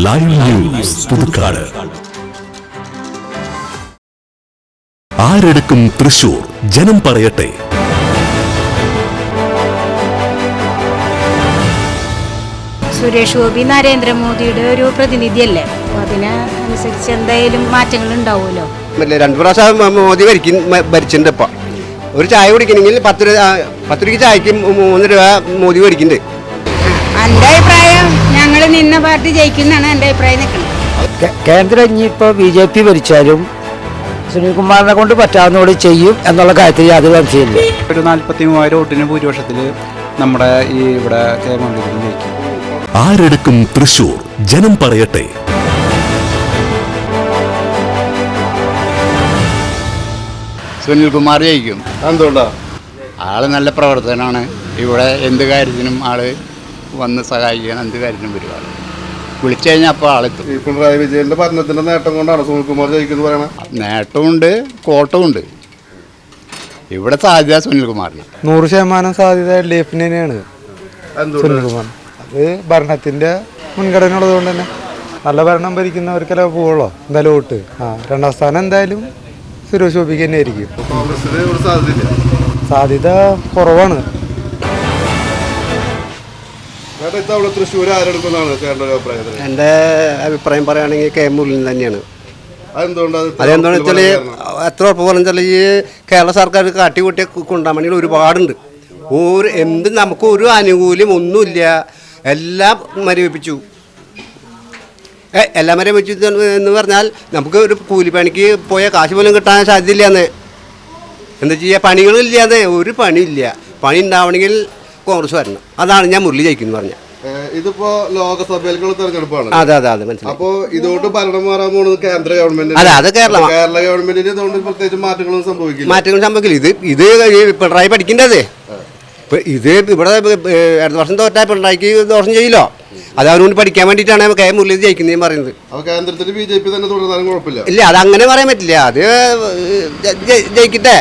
Live news Puthukkad. ആരെടുക്കും തൃശൂർ? ജനം പറയട്ടെ. സുരേഷ് ഗോപി നരേന്ദ്രമോദിയുടെ ഒരു പ്രതിനിധിയല്ലേ, അപ്പോൾ അതിനനുസരിച്ച് എന്തായാലും മാറ്റങ്ങൾ ഉണ്ടാവുമല്ലോ. 2 പ്രാവശ്യം മോദി ഭരിച്ചിട്ടുണ്ട്. ഇപ്പം ഒരു ചായ കുടിക്കണമെങ്കിൽ 10 രൂപയ്ക്ക് ചായക്ക് 3 രൂപ മോദി ഭരിക്കുന്നുണ്ട്. എൻ്റെ അഭിപ്രായം ഞങ്ങൾ നിന്ന പാർട്ടി ജയിക്കുന്നതാണ് എൻ്റെ അഭിപ്രായം. നിൽക്കുന്നത് കേന്ദ്രം ഇനിയിപ്പോൾ BJP ഭരിച്ചാലും സുനിൽകുമാറിനെ കൊണ്ട് പറ്റാവുന്നതോട് ചെയ്യും എന്നുള്ള കാര്യത്തിൽ യാതൊരു സംശയമില്ല. ഒരു 43,000 വോട്ടിന് ഭൂരിപക്ഷത്തിൽ നമ്മുടെ ഇവിടെ മണ്ഡലത്തിൽ ജയിക്കും. ആരെടുക്കും തൃശൂർ? ജനം പറയട്ടെ. സുനിൽകുമാർ ജയിക്കും. എന്തുകൊണ്ടാ? ആള് നല്ല പ്രവർത്തനമാണ്. ഇവിടെ എന്ത് കാര്യത്തിനും ആള് വന്ന് സഹായിക്കാൻ എന്ത് കാര്യത്തിനും വരുവാണ്. വിളിച്ചു കഴിഞ്ഞാൽ അപ്പോൾ ആളെത്തും. പിണറായി വിജയന്റെ ഭരണത്തിന്റെ നേട്ടം കൊണ്ടാണ് സുനിൽകുമാർ ജയിക്കുന്നത് പറയണത്. നേട്ടമുണ്ട്, കോട്ടമുണ്ട്. ഇവിടെ സാധ്യത സുനിൽകുമാറിന് 100% സാധ്യത LDF തന്നെയാണ്. സുനിൽകുമാർ അത് ഭരണത്തിന്റെ മുൻഗണന ഉള്ളതുകൊണ്ട് തന്നെ നല്ല ഭരണം ഭരിക്കുന്നവർക്കല്ലേ പോവുള്ളൂ. എന്തായാലും വോട്ട് 2ാം സ്ഥാനം എന്തായാലും സുരേഷ് ഗോപിക്ക് തന്നെ ആയിരിക്കും. സാധ്യത കുറവാണ്. എൻ്റെ അഭിപ്രായം പറയുകയാണെങ്കിൽ കെ മുരളീധരൻ തന്നെയാണ്. അതെന്താണെന്ന് വെച്ചാൽ എത്ര ഉറപ്പ് പറഞ്ഞാൽ ഈ കേരള സർക്കാർ കാട്ടിക്കൂട്ടിയ കൊണ്ടാമണികൾ ഒരുപാടുണ്ട്. എന്ത് നമുക്ക് ഒരു ആനുകൂല്യം ഒന്നുമില്ല. എല്ലാം മരവിപ്പിച്ചു. എല്ലാം മരവിപ്പിച്ചു എന്ന് പറഞ്ഞാൽ നമുക്ക് ഒരു കൂലിപ്പണിക്ക് പോയ കാശ് പോലും കിട്ടാൻ സാധ്യതയില്ലാന്ന്. എന്താ ചെയ്യുക? പണികളില്ലാതെ ഒരു പണിയില്ല. പണി ഉണ്ടാവണമെങ്കിൽ കോൺഗ്രസ് വരണം. അതാണ് ഞാൻ മുരളി ജയിക്കുന്നു പറഞ്ഞത്. ഇതിപ്പോ ലോകസഭയിലേക്കുള്ള തെരഞ്ഞെടുപ്പാണ്. അതെ മനസ്സിലായി. അപ്പോ ഇതുകൊണ്ട് ഭരണം മാറാൻ പോകുന്നത് കേന്ദ്ര ഗവൺമെന്റ്. അത് കേരള ഗവൺമെന്റിന് ഇതുകൊണ്ട് പ്രത്യേകിച്ച് മാറ്റങ്ങളൊന്നും സംഭവിക്കില്ല. ഇത് പിണറായി പഠിക്കേണ്ടതേ. ഇത് ഇവിടെ അടുത്ത വർഷം തോറ്റാൽ പിണറായിക്ക് ദോഷം ചെയ്യില്ലോ. അത് അവരോട് പഠിക്കാൻ വേണ്ടിയിട്ടാണ് കെ മുരളി ജയിക്കുന്നത് പറയുന്നത്. കേന്ദ്രത്തിൽ BJP തന്നെ തുടർന്നാലും കുഴപ്പമില്ല. ഇല്ല, അതങ്ങനെ പറയാൻ പറ്റില്ല. അത് ജയിക്കട്ടെ.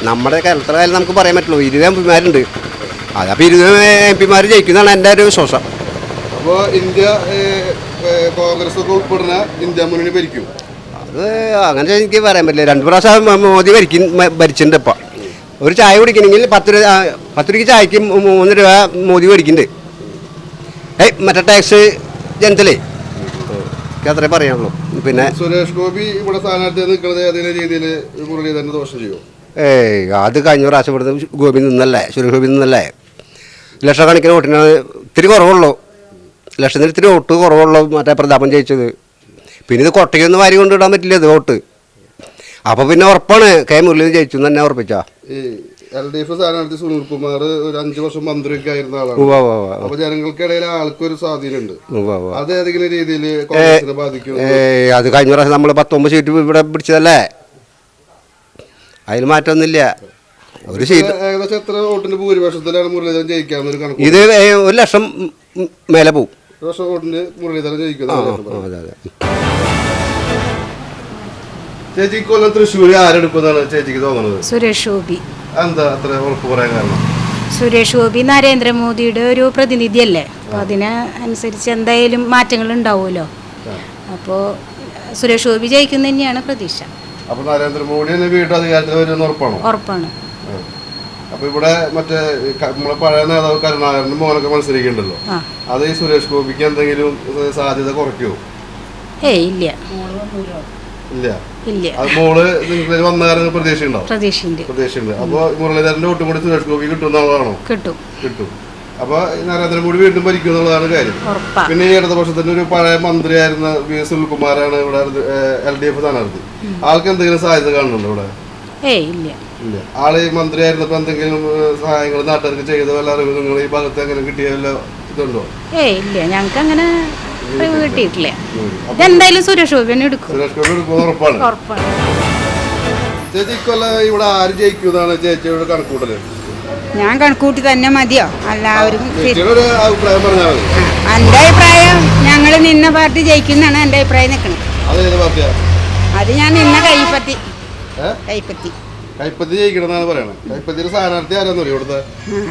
നമ്മുടെ കേരളത്തിലായാലും നമുക്ക് പറയാൻ പറ്റുള്ളൂ. 20 MP-മാരുണ്ട്. അതപ്പോൾ 20 MP-മാർ ജയിക്കുന്നതാണ് എൻ്റെ ഒരു വിശ്വാസം. അപ്പോൾ ഇന്ത്യ കോൺഗ്രസ് ഒക്കെ ഉൾപ്പെടുന്ന ഇന്ത്യ മുന്നണി ഭരിക്കും. അത് അങ്ങനെ എനിക്ക് പറയാൻ പറ്റില്ല. 2 പ്രാവശ്യം മോദി ഭരിച്ചിട്ടുണ്ട്. ഇപ്പം ഒരു ചായ കുടിക്കണമെങ്കിൽ 10 രൂപയ്ക്ക് ചായക്ക് 3 രൂപ മോദി ഭരിക്കുന്നുണ്ട്. മറ്റേ ടാക്സ് ജനത്തിലേ അത്രേ പറയാനുള്ളൂ. പിന്നെ സുരേഷ് ഗോപി ഇവിടെ സ്ഥാനാർത്ഥി നിൽക്കുന്നത് ഏതെങ്കിലും രീതിയിൽ മുരളീധരന് ദോഷം ചെയ്യുമോ? അത് കഴിഞ്ഞ പ്രാവശ്യം ഇവിടുന്ന് ഗോപി നിന്നല്ലേ, സുരേഷ് ഗോപി നിന്നല്ലേ. ലക്ഷക്കണക്കിന് വോട്ടിനാണ് ഇത്തിരി കുറവുള്ളൂ. ലക്ഷത്തിന് ഇത്തിരി വോട്ട് കുറവുള്ളൂ മറ്റേ പ്രതാപൻ ജയിച്ചത്. പിന്നെ ഇത് കൊട്ടയൊന്നും വാരി കൊണ്ടിടാൻ പറ്റില്ല ഇത് വോട്ട്. അപ്പോൾ പിന്നെ ഉറപ്പാണ് കെ മുരളീധരൻ ജയിച്ചു എന്ന് തന്നെ ഉറപ്പിച്ചാ. LDF സ്ഥാനാർത്ഥി സുനിൽകുമാർ ഒരു 5 വർഷം മന്ത്രിയൊക്കെ ആയിരുന്ന ആളാണ്. അപ്പൊ ജനങ്ങൾക്കിടയിൽ ആൾക്കൊരു സ്വാധീനമുണ്ട്. അത് ഏതെങ്കിലും രീതിയിൽ കോൺഗ്രസിനെ ബാധിക്കും? അത് കഴിഞ്ഞ പ്രാവശ്യം നമ്മൾ 19 സീറ്റ് ഇവിടെ പിടിച്ചതല്ലേ. അതിൽ മാറ്റമൊന്നുമില്ല. ഒരു സീറ്റ് ഏകദേശം എത്ര വോട്ടിന്റെ ഭൂരിപക്ഷത്തിലാണ് മുരളീധരൻ ജയിക്കാമെന്നൊരു കണക്ക്? ഇത് 1 ലക്ഷം മേലെ പോവും. 1 ലക്ഷം വോട്ടിന് മുരളീധരൻ ജയിക്കുന്നത്. ചേച്ചി കൊല്ലം തൃശ്ശൂർ ആരെടുക്കുമെന്നാണ് ചേച്ചിക്ക് തോന്നുന്നത്? സുരേഷ് ഗോപി. എന്താ അത്ര ഉറപ്പ് പറയാൻ കാരണം? സുരേഷ് ഗോപി നരേന്ദ്രമോദിയുടെ ഒരു പ്രതിനിധിയല്ലേ, അപ്പോൾ അതിനനുസരിച്ച് എന്തായാലും മാറ്റങ്ങൾ ഉണ്ടാവുമല്ലോ. അപ്പോൾ സുരേഷ് ഗോപി ജയിക്കുന്ന തന്നെയാണ് പ്രതീക്ഷ. അപ്പോൾ നരേന്ദ്രമോദി തന്നെ വീണ്ടും അധികാരത്തിൽ വരുമെന്ന് ഉറപ്പാണോ? ഉറപ്പാണ്. അപ്പോൾ ഇവിടെ മറ്റേ നമ്മളെ പഴയ നേതാവ് കരുണാകരന്റെ മോനൊക്കെ മത്സരിക്കുന്നുണ്ടല്ലോ. അത് ഈ സുരേഷ് ഗോപിക്ക് എന്തെങ്കിലും സാധ്യത കുറയ്ക്കുമോ? ഇല്ല. അത് മോള് നിങ്ങൾ വന്ന കാരണം പ്രതീക്ഷയുണ്ട്. അപ്പോൾ മുരളീധരന്റെ വോട്ടും കൂടി സുരേഷ് ഗോപി കിട്ടുന്നതാണോ? കിട്ടും. അപ്പൊ നരേന്ദ്രമോദി വീണ്ടും ഭരിക്കും എന്നുള്ളതാണ് കാര്യം. പിന്നെ ഈ ഇടതുപക്ഷത്തിന്റെ ഒരു പഴയ മന്ത്രിയായിരുന്ന സുനിൽകുമാറാണ് ഇവിടെ LDF സ്ഥാനാർത്ഥി. ആൾക്ക് എന്തെങ്കിലും സാധ്യത കാണുന്നുണ്ടോ ഇവിടെ? ഇല്ല. ആള് മന്ത്രിയായിരുന്നപ്പോ എന്തെങ്കിലും സഹായങ്ങൾ നാട്ടുകാർക്ക് ചെയ്ത വല്ല അറിവ് നിങ്ങൾ ഈ ഭാഗത്ത് അങ്ങനെ കിട്ടിയ വല്ല ഇതുണ്ടോ? ഇല്ല, ഞങ്ങൾക്ക് അങ്ങനെ കിട്ടിയിട്ടില്ല. ഇതെന്തായാലും സുരേഷ് ഗോപി തന്നെ എടുക്കും. ഉറപ്പാണ്. ചേച്ചി ഇക്കൊല്ലം ഇവിടെ ആര് ജയിക്കുന്നതാണ് ചേച്ചിയുടെ കണക്കൂട്ടല്? ഞാൻ കണക്കൂട്ടി തന്നെ മതിയോ? എല്ലാവരും അഭിപ്രായം പറഞ്ഞാൽ മതി. എൻ്റെ അഭിപ്രായം ഞങ്ങൾ നിന്ന പാർട്ടി ജയിക്കുന്നതാണ് എൻ്റെ അഭിപ്രായം. നിൽക്കുന്നത് അത് ഞാൻ നിന്ന കൈപ്പത്തി ജയിക്കണമെന്നാണ് പറയണത്. കൈപ്പത്തിയുടെ സ്ഥാനാർത്ഥി ആരാന്ന് പറയും ഇവിടുത്തെ?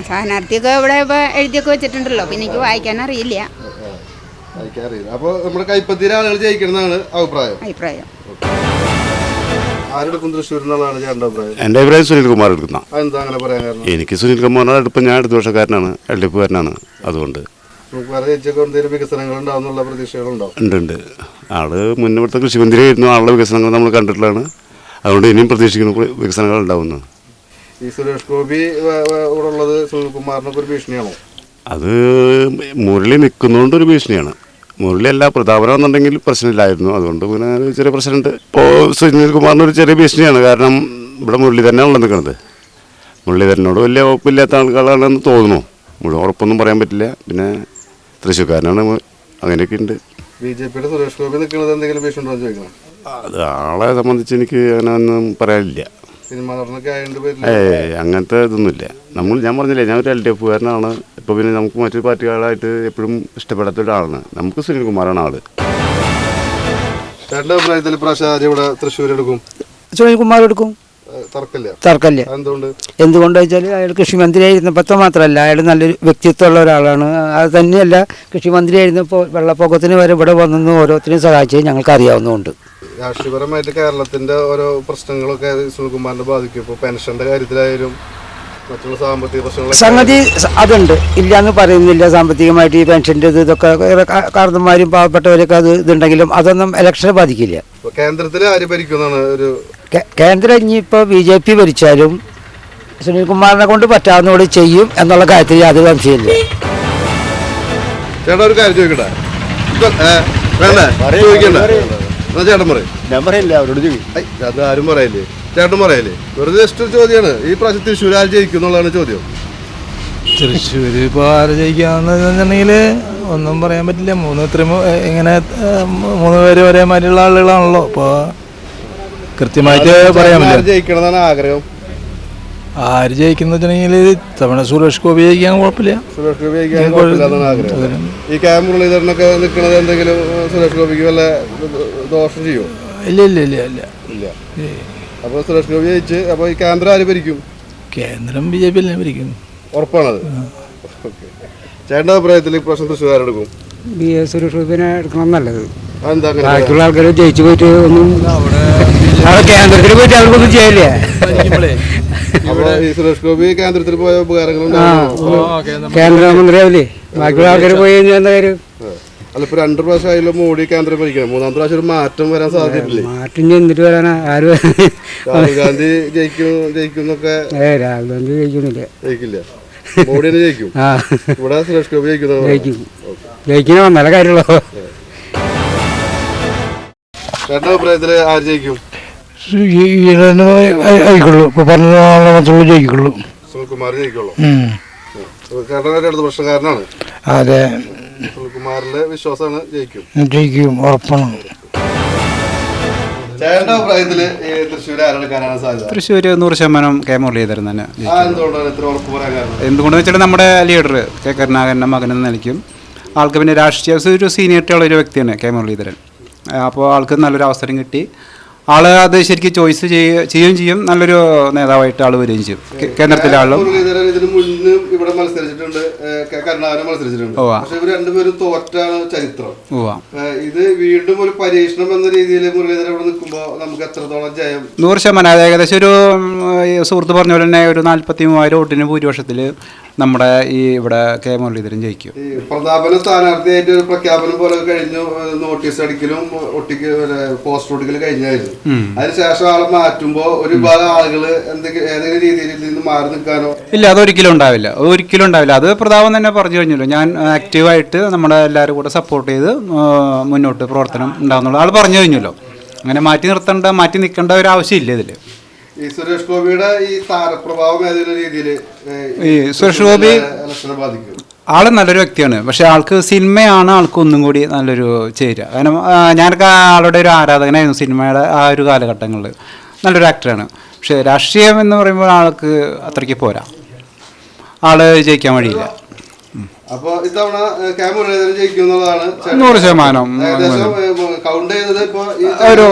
സ്ഥാനാർത്ഥിയൊക്കെ ഇവിടെ എഴുതിയൊക്കെ വെച്ചിട്ടുണ്ടല്ലോ. പിന്നെ എനിക്ക് വായിക്കാൻ അറിയില്ല. വായിക്കാറിയില്ല. അപ്പോൾ നമ്മുടെ കൈപ്പത്തിയിലെ ആളുകൾ ജയിക്കണമെന്നാണ് അഭിപ്രായം. ആരെടുക്കും തൃശ്ശൂർ എന്നുള്ളതാണ് ചേട്ടൻ്റെ അഭിപ്രായം? എൻ്റെ അഭിപ്രായം സുനിൽകുമാർ എടുക്കുന്ന. അതെന്താ അങ്ങനെ പറയാൻ കാരണം? എനിക്ക് സുനിൽകുമാറിനെ അടുപ്പം ഞാൻ അടുത്ത വർഷക്കാരനാണ്, എൽഡിഎഫുകാരനാണ്. അതുകൊണ്ട് എന്തെങ്കിലും വികസനങ്ങൾ ഉണ്ടാവുന്നുള്ള പ്രതീക്ഷകളുണ്ടോ? ഉണ്ട്. ആള് മുന്നോട്ട് കൃഷിമന്ത്രി ആയിരുന്നു. ആളുടെ വികസനങ്ങൾ നമ്മൾ കണ്ടിട്ടുള്ളതാണ്. അതുകൊണ്ട് ഇനിയും പ്രതീക്ഷിക്കുന്ന വികസനങ്ങൾ ഉണ്ടാവുന്നു. ഈ സുരേഷ് ഗോപി ഇവിടെ ഉള്ളത് സുനിൽകുമാറിനൊക്കെ ഒരു ഭീഷണിയാണോ? അത് മുരളി നിൽക്കുന്നതുകൊണ്ട് ഒരു ഭീഷണിയാണ്. മുരളി അല്ല പ്രതാപനാണെന്നുണ്ടെങ്കിൽ പ്രശ്നമില്ലായിരുന്നു. അതുകൊണ്ട് പിന്നെ ചെറിയ പ്രശ്നമുണ്ട്. ഇപ്പോൾ സുനിൽകുമാറിനൊരു ചെറിയ ഭീഷണിയാണ്. കാരണം ഇവിടെ മുരളി തന്നെയാണല്ലോ നിൽക്കുന്നത്. മുരളീധരനോട് വലിയ ഉറപ്പില്ലാത്ത ആളുകളാണെന്ന് തോന്നുന്നു. മുഴുവൻ ഉറപ്പൊന്നും പറയാൻ പറ്റില്ല. പിന്നെ തൃശ്ശൂർക്കാരനാണ്, അങ്ങനെയൊക്കെ ഉണ്ട്. ബിജെപിയുടെ സുരേഷ് ഗോപി നിൽക്കുന്നത് എന്തെങ്കിലും ഭീഷണി ഉണ്ടോ ചോദിക്കണം? അത് ആളെ സംബന്ധിച്ച് എനിക്ക് അങ്ങനെ ഒന്നും പറയാനില്ല. സിനിമ നടനൊക്കെ ആയതുകൊണ്ട് അങ്ങനത്തെ ഇതൊന്നുമില്ല. ഞാൻ പറഞ്ഞില്ലേ, ഞാൻ ഒരു എൽഡിഎഫുകാരനാണ്. ഇപ്പോൾ പിന്നെ നമുക്ക് മറ്റു പാർട്ടികളായിട്ട് എപ്പോഴും ഇഷ്ടപ്പെടാത്ത ഒരാളാണ്. നമുക്ക് സുനിൽകുമാറാണ് ആള്. ചേട്ടൻ്റെ അഭിപ്രായത്തിൽ പ്രാവശ്യം ഇവിടെ തൃശ്ശൂർ എടുക്കും? സുനിൽകുമാർ എടുക്കും, തർക്കമില്ല. എന്തുകൊണ്ട് വെച്ചാൽ അയാൾ കൃഷിമന്ത്രിയായിരുന്നപ്പോൾ മാത്രമല്ല, അയാൾ നല്ലൊരു വ്യക്തിത്വമുള്ള ഒരാളാണ്. അത് തന്നെയല്ല, കൃഷിമന്ത്രിയായിരുന്നപ്പോൾ വെള്ളപ്പൊക്കത്തിന് വരെ ഇവിടെ വന്നു ഓരോരുത്തരും സഹായിച്ചത് ഞങ്ങൾക്ക് അറിയാവുന്നതുകൊണ്ട്. രാഷ്ട്രീയപരമായിട്ട് കേരളത്തിന്റെ ഓരോ പ്രശ്നങ്ങളൊക്കെ സുനിൽകുമാറിനെ ബാധിക്കും. ഇപ്പോൾ പെൻഷന്റെ കാര്യത്തിലായാലും മറ്റുള്ള സാമ്പത്തിക പ്രശ്നങ്ങൾ സംഗതി അതുണ്ട്, ഇല്ലയെന്ന് പറയുന്നില്ല. സാമ്പത്തികമായിട്ട് ഈ പെൻഷൻ്റെ ഇതൊക്കെ കാരണന്മാരും പാവപ്പെട്ടവരൊക്കെ അത് ഇതുണ്ടെങ്കിലും അതൊന്നും ഇലക്ഷനെ ബാധിക്കില്ല. കേന്ദ്രത്തിൽ ആര് ഭരിക്കുന്നതാണ് ഒരു കേന്ദ്രം ഇനിയിപ്പോൾ BJP ഭരിച്ചാലും സുനിൽകുമാറിനെ കൊണ്ട് പറ്റാവുന്നതോട് ചെയ്യും എന്നുള്ള കാര്യത്തിൽ യാതൊരു സംശയമില്ല. ചേട്ടാ ഒരു കാര്യം ചോദിക്കട്ടെ? ചേട്ടൻ പറയും. ഞാൻ പറയില്ല, അവരോട് അത് ആരും പറയില്ലേ? ചേട്ടൻ പറയല്ലേ? വെറുതെ ജസ്റ്റ് ഒരു ചോദ്യമാണ്. ഈ പ്രാവശ്യം തൃശ്ശൂർ ആര് ജയിക്കും എന്നുള്ളതാണ് ചോദ്യം. തൃശ്ശൂർ ഇപ്പോൾ ആര് ജയിക്കാന്നുണ്ടെങ്കിൽ ഒന്നും പറയാൻ പറ്റില്ല. ഇങ്ങനെ 3 പേര് ഒരേ മാതിരിയുള്ള ആളുകളാണല്ലോ. അപ്പോൾ കൃത്യമായിട്ട് പറയാൻ പറ്റില്ല. ജയിക്കണം എന്നാണ് ആഗ്രഹം. ആര് ജയിക്കുന്ന വെച്ചിട്ടുണ്ടെങ്കിൽ തവണ സുരേഷ് ഗോപി ജയിക്കാൻ കുഴപ്പമില്ല. സുരേഷ് ഗോപി ജയിക്കാൻ കുഴപ്പമില്ലെന്നാണ് ആഗ്രഹം. ഈ KM മുരളീധരനൊക്കെ നിൽക്കുന്നത് എന്തെങ്കിലും സുരേഷ് ഗോപിക്ക് വല്ല ദോഷം ചെയ്യുമോ? ഇല്ല. അപ്പോൾ സുരേഷ് ഗോപി ജയിച്ച് അപ്പോൾ ഈ കേന്ദ്രം ആര് ഭരിക്കും? കേന്ദ്രം BJP അല്ലേ ഭരിക്കും. ഉറപ്പാണത്? ചേട്ടൻ്റെ അഭിപ്രായത്തിൽ ഇപ്രാവശ്യം തൃശ്ശൂർ ആരെടുക്കും? സുരേഷ് ഗോപിനെ എടുക്കണം നല്ലത്. അതെന്താ ബാക്കിയുള്ള ആൾക്കാർ ജയിച്ചു പോയിട്ട് ഒന്നും കേന്ദ്രത്തിൽ പോയിട്ട് അവർക്കൊന്നും ചെയ്യില്ല. അപ്പോൾ ഈ സുരേഷ് ഗോപി കേന്ദ്രത്തിൽ പോയ ഉപകാരങ്ങളുണ്ടാവും. കേന്ദ്രമന്ത്രിയാവില്ലേ, ബാക്കിയുള്ള ആൾക്കാർ പോയി കഴിഞ്ഞാൽ എന്താ കാര്യം? അല്ല, ഇപ്പോൾ 2 പ്രാവശ്യം ആയാലും മോഡി കേന്ദ്രം ഭരിക്കണം. 3-ാമത്തെ പ്രാവശ്യം ഒരു മാറ്റം വരാൻ സാധ്യതയില്ലേ? മാറ്റം ചെന്നിട്ട് വരാനാ ആര്? രാഹുൽ ഗാന്ധി ജയിക്കുന്നൊക്കെ? രാഹുൽ ഗാന്ധി ജയിക്കില്ല, മോഡി തന്നെ ജയിക്കും. ഇവിടെ സുരേഷ് ഗോപി ജയിക്കുന്ന നല്ല കാര്യമുള്ളൂ. ചേട്ടൻ്റെ അഭിപ്രായത്തിൽ ആര് ജയിക്കും? ജയിക്കുള്ളൂ. സുനിൽകുമാർ ജയിക്കുള്ളൂ. ചേട്ടൻ അടുത്ത പ്രശ്നക്കാരനാണ്. അതെ, സുനിൽകുമാറിന്റെ വിശ്വാസമാണ് ജയിക്കും, ഉറപ്പാണ്. ചേട്ടൻ്റെ അഭിപ്രായത്തിൽ തൃശ്ശൂർ ആരെടുക്കാനാണ് സാധ്യത? തൃശ്ശൂർ 100% KM മുരളീധരൻ തന്നെ. എന്തുകൊണ്ടാണ് ഇത്ര ഉറപ്പ് പറയാൻ കാരണം? എന്തുകൊണ്ടെന്ന് വെച്ചാൽ നമ്മുടെ ലീഡർ K കരുണാകരൻ്റെ മകനെന്ന് നിലയ്ക്കും ആൾക്ക് പിന്നെ രാഷ്ട്രീയ ഒരു സീനിയറിറ്റി ഉള്ള ഒരു വ്യക്തിയാണ് KM മുരളീധരൻ. അപ്പോൾ ആൾക്ക് നല്ലൊരു അവസരം കിട്ടി. ആൾ അത് ശരിക്കും ചോയ്സ് ചെയ്യുകയും ചെയ്യും. നല്ലൊരു നേതാവായിട്ട് ആൾ വരികയും ചെയ്യും. കേന്ദ്രത്തിലെ ആളും ഇതിന് മുന്നേ ഇവിടെ മത്സരിച്ചിട്ടുണ്ട്, കരുണാകരൻ മത്സരിച്ചിട്ടുണ്ട്. പക്ഷെ ഇവർ രണ്ടുപേരും തോറ്റാണ് ചരിത്രം. ഇത് വീണ്ടും ഒരു പരീക്ഷണം എന്ന രീതിയിൽ മുരളീധരൻ ഇവിടെ നിൽക്കുമ്പോൾ നമുക്ക് എത്രത്തോളം ജയം? 100%. അത് ഏകദേശം ഒരു സുഹൃത്ത് പറഞ്ഞ പോലെ തന്നെ ഒരു 43,000 വോട്ടിന് ഭൂരിപക്ഷത്തിൽ നമ്മുടെ ഈ ഇവിടെ K മുരളീധരൻ ജയിക്കും. പ്രതാപന സ്ഥാനാർത്ഥിയായിട്ട് ഒരു പ്രഖ്യാപനം പോലെ കഴിഞ്ഞു. നോട്ടീസ് അടിക്കലും പോസ്റ്റർ ഒട്ടിക്കലും കഴിഞ്ഞായിരുന്നു. അതിനുശേഷം ആളെ മാറ്റുമ്പോ ഒരു വിഭാഗം ആളുകള് ഏതെങ്കിലും രീതിയിൽ നിന്ന് മാറി നിൽക്കാനോ? ഇല്ല, അതൊരിക്കലും ഉണ്ടാവില്ല. അത് പ്രതാപൻ തന്നെ പറഞ്ഞു കഴിഞ്ഞല്ലോ. ഞാൻ ആക്റ്റീവായിട്ട് നമ്മുടെ എല്ലാവരും കൂടെ സപ്പോർട്ട് ചെയ്ത് മുന്നോട്ട് പ്രവർത്തനം ഉണ്ടാകുന്നുള്ള ആൾ പറഞ്ഞു കഴിഞ്ഞല്ലോ. അങ്ങനെ മാറ്റി നിൽക്കേണ്ട ഒരു ആവശ്യമില്ല ഇതിൽ. ഈ സുരേഷ് ഗോപിയുടെ ഈ താരപ്രഭാവം ഏതെങ്കിലും രീതിയിൽ ഈ സുരേഷ് ഗോപി ബാധിക്കും? ആള് നല്ലൊരു വ്യക്തിയാണ്. പക്ഷെ ആൾക്ക് സിനിമയാണ് ആൾക്ക് ഒന്നും കൂടി നല്ലൊരു ചേരുക. കാരണം ഞാനൊക്കെ ആളുടെ ഒരു ആരാധകനായിരുന്നു സിനിമയുടെ ആ ഒരു കാലഘട്ടങ്ങളിൽ. നല്ലൊരു ആക്ടറാണ്. പക്ഷെ രാഷ്ട്രീയം എന്ന് പറയുമ്പോൾ ആൾക്ക് അത്രയ്ക്ക് പോരാ. ആള് ജയിക്കാൻ വഴിയില്ല. അപ്പോൾ ഇത്തവണ KM മുരളീധരൻ ജയിക്കും എന്നുള്ളതാണ് 100%. കൗണ്ട് ചെയ്തത് ഇപ്പോൾ ഒരു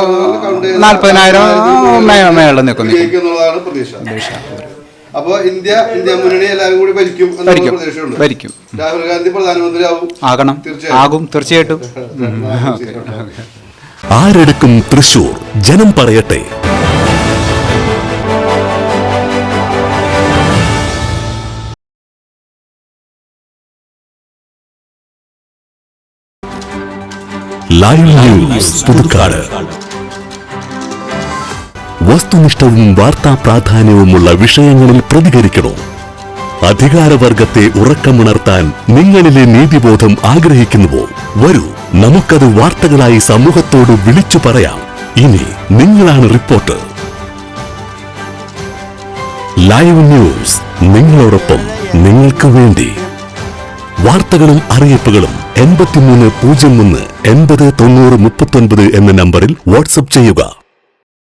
40,000 മേളിൽ നിൽക്കുന്നു. ജയിക്കും എന്നുള്ളതാണ് പ്രതീക്ഷ. അപ്പൊ ഇന്ത്യ മുന്നണി എല്ലാവരും കൂടി ഭരിക്കും എന്നുള്ള പ്രതീക്ഷയുണ്ട്. ഭരിക്കും. രാഹുൽ ഗാന്ധി പ്രധാനമന്ത്രിയാവും. ആകണം. ആകും തീർച്ചയായിട്ടും. ആരെടുക്കും തൃശൂർ? ജനം പറയട്ടെ. Live news Puthukkad. വസ്തുനിഷ്ഠവും വാർത്താ പ്രാധാന്യവുമുള്ള വിഷയങ്ങളിൽ പ്രതികരിക്കണോ? അധികാരവർഗത്തെ ഉറക്കമുണർത്താൻ നിങ്ങളിലെ നീതിബോധം ആഗ്രഹിക്കുന്നുവോ? വരൂ, നമുക്കത് വാർത്തകളായി സമൂഹത്തോട് വിളിച്ചു പറയാം. ഇനി നിങ്ങളാണ് റിപ്പോർട്ടർ. ലൈവ് ന്യൂസ്, നിങ്ങളോടൊപ്പം, നിങ്ങൾക്ക് വേണ്ടി. വാർത്തകളും അറിയിപ്പുകളും 8301 80 90 39 എന്ന നമ്പറിൽ വാട്സ്ആപ്പ് ചെയ്യുക.